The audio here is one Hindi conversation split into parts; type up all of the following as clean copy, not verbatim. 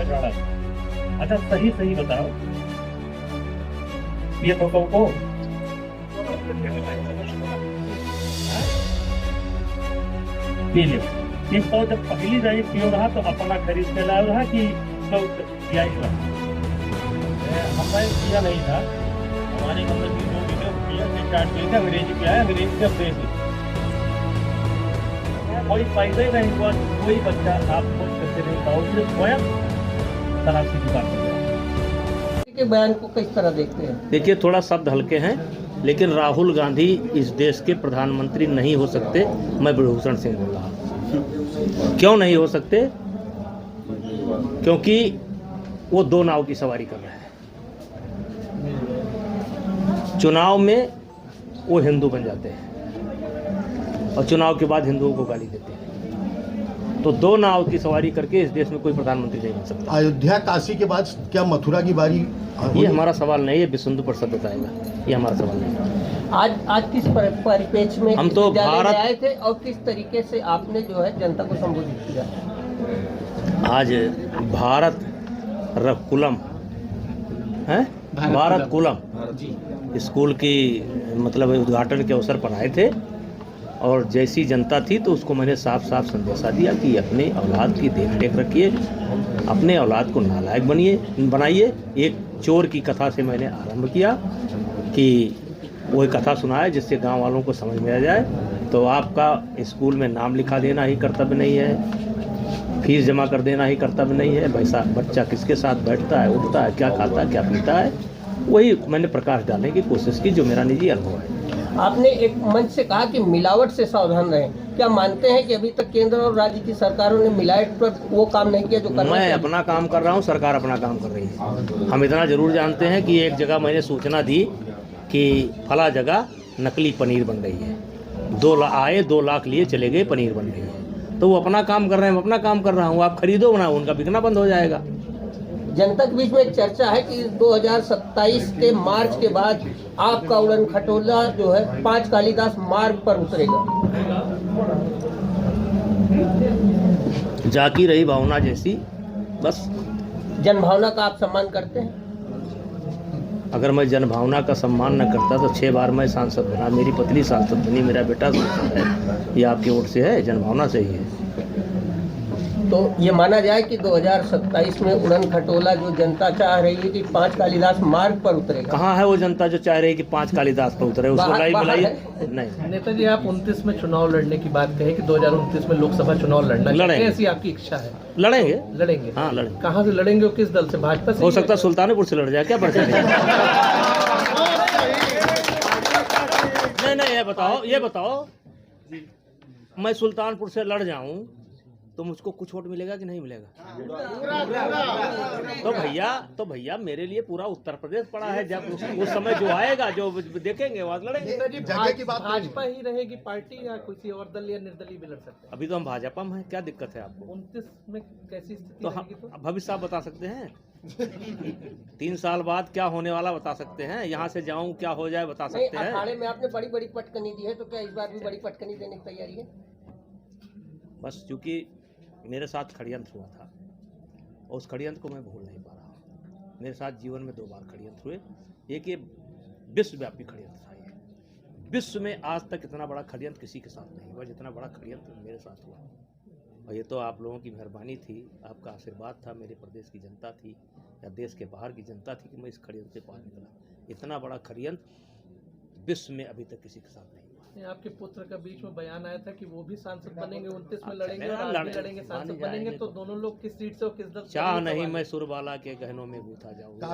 रहा है। अच्छा सही सही बताओ, ये तो को पी लो। ये तो जब पहली रही पियो रहा तो अपना खरीद के लाया रहा कि हमारे किया नहीं था। हमारे मतलब की जो वीडियो किया स्टार्ट किया था अंग्रेजी किया है, अंग्रेजी से अंग्रेजी कोई फायदा ही नहीं हुआ। कोई बच्चा आपको कैसे नहीं पाओगे, स्वयं तलाशी की बात के बयान को किस तरह देखते हैं? देखिए, थोड़ा शब्द हल्के हैं, लेकिन राहुल गांधी इस देश के प्रधानमंत्री नहीं हो सकते। मैं ब्रजभूषण सिंह बोल रहा हूँ। क्यों नहीं हो सकते? क्योंकि वो दो नाव की सवारी कर रहे हैं। चुनाव में वो हिंदू बन जाते हैं और चुनाव के बाद हिंदुओं को गाली देते हैं। तो दो नाव की सवारी करके इस देश में कोई प्रधानमंत्री नहीं बन सकता। अयोध्या काशी के बाद क्या मथुरा की बारी? ये हमारा सवाल नहीं है, विश्व हिंदू परिषद बताएगा। ये हमारा सवाल नहीं है। आज किस परिप्रेक्ष्य में हम तो भारत आए थे और किस तरीके से आपने जो है जनता को संबोधित किया? आज भारत रकुलम है, भारत कुलम स्कूल की मतलब उद्घाटन के अवसर पर आए थे और जैसी जनता थी तो उसको मैंने साफ साफ संदेशा दिया कि अपने औलाद की देख रेख रखिए, अपने औलाद को नालायक बनाइए। एक चोर की कथा से मैंने आरंभ किया कि वो एक कथा सुनाए जिससे गांव वालों को समझ में आ जाए। तो आपका स्कूल में नाम लिखा देना ही कर्तव्य नहीं है, फीस जमा कर देना ही कर्तव्य नहीं है। वैसा बच्चा किसके साथ बैठता है, उठता है, क्या खाता है, क्या पीता है, वही मैंने प्रकाश डालने की कोशिश की, जो मेरा निजी अनुभव है। आपने एक मंच से कहा कि मिलावट से सावधान रहें। क्या मानते हैं कि अभी तक केंद्र और राज्य की सरकारों ने मिलावट पर वो काम नहीं किया जो करना मैं चाहिए? अपना काम कर रहा हूँ, सरकार अपना काम कर रही है। हम इतना जरूर जानते हैं कि एक जगह मैंने सूचना दी कि फला जगह नकली पनीर बन रही है, 2 लाख लिए चले गए, पनीर बन रही है। तो वो अपना काम कर रहे हैं, मैं अपना काम कर रहा हूँ। आप खरीदो ना, उनका बिकना बंद हो जाएगा। जनता के बीच में एक चर्चा है कि 2027 के मार्च के बाद आपका उड़न खटोला जो है 5 कालिदास मार्ग पर उतरेगा। जाकी रही भावना जैसी, बस। जनभावना का आप सम्मान करते हैं? अगर मैं जनभावना का सम्मान न करता तो 6 बार मैं सांसद बना, मेरी पत्नी सांसद बनी, मेरा बेटा सांसद है। ये आपकी वोट से है, जनभावना से ही है। तो ये माना जाए कि 2027 में उड़न खटोला जो जनता चाह रही है कि 5 कालिदास मार्ग पर उतरेगा। कहाँ है वो जनता जो चाह रही है कि 5 कालिदास पर उतरे? उसको लाइव बुलाइए। नहीं। नेताजी, आप 29 में चुनाव लड़ने की बात कहें कि 2029 में लोकसभा चुनाव लड़ना चाहते हैं, ऐसी आपकी इच्छा है? लड़ेंगे। हाँ, लड़ेंगे। कहाँ से लड़ेंगे और किस दल से? भाजपा से? हो सकता है सुल्तानपुर से लड़ जाए, क्या परेशानी? नहीं, ये बताओ मैं सुल्तानपुर से लड़ जाऊं तो मुझको कुछ वोट मिलेगा कि नहीं मिलेगा? तो भैया मेरे लिए पूरा उत्तर प्रदेश पड़ा है। जब उस समय जो आएगा, जो देखेंगे, वहाँ लड़ेंगे। भाजपा ही रहेगी पार्टी या किसी और दल या निर्दलीय भी लड़ सकते हैं? अभी तो हम भाजपा में हैं, क्या दिक्कत है आपको? 29 में कैसी स्थिति तो रहेगी? हम भविष्य आप बता सकते हैं? 3 साल बाद क्या होने वाला बता सकते हैं? यहाँ से जाऊँ क्या हो जाए बता सकते हैं? अखाड़े में आपने बड़ी बड़ी पटकनी दी है, तो क्या इस बार भी बड़ी पटकनी देने की तैयारी है? बस चूंकि मेरे साथ षड्यंत्र हुआ था और उस षड्यंत्र को मैं भूल नहीं पा रहा हूँ। मेरे साथ जीवन में 2 बार षड्यंत्र हुए। एक ये विश्वव्यापी षड्यंत्र था। ये विश्व में आज तक इतना बड़ा षड्यंत्र किसी के साथ नहीं हुआ जितना बड़ा षड्यंत्र मेरे साथ हुआ। और ये तो आप लोगों की मेहरबानी थी, आपका आशीर्वाद था, मेरे प्रदेश की जनता थी या देश के बाहर की जनता थी कि मैं इस षड्यंत्र से बाहर निकला। इतना बड़ा षड्यंत्र विश्व में अभी तक किसी के साथ नहीं हुआ। आपके पुत्र का बीच में बयान आया था कि वो भी सांसद बनेंगे, 29 में लड़ेंगे और आप भी लड़ेंगे, सांसद बनेंगे। तो दोनों लोग किस सीट से और किस दल से? चाह नहीं मैं सुरबाला के गहनों में गूथा जाऊंगा।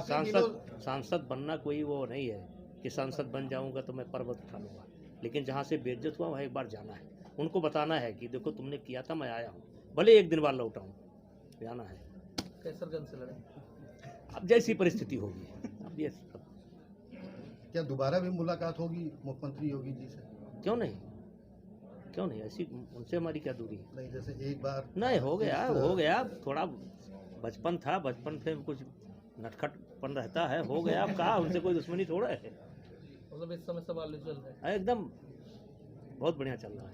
सांसद बनना कोई वो नहीं है कि सांसद बन जाऊंगा तो मैं पर्वत उठा लूंगा। लेकिन जहाँ से बेइज्जत हुआ वहाँ एक बार जाना है, उनको बताना है कि देखो तुमने किया था, मैं आया हूँ, भले एक दिन बाद लौटा हूँ, जाना है। कैसरगंज से लड़ेंगे? अब जैसी परिस्थिति होगी। अब ये क्या दोबारा भी मुलाकात होगी मुख्यमंत्री योगी जी से? क्यों नहीं, ऐसी उनसे हमारी क्या दूरी है? नहीं, जैसे एक बार नहीं, हो गया। थोड़ा बचपन था, बचपन से कुछ नटखटपन रहता है, हो गया। अब कहा उनसे कोई दुश्मनी थोड़ा है। मतलब इस समय सवाल चल रहा है एकदम बहुत बढ़िया चल रहा है।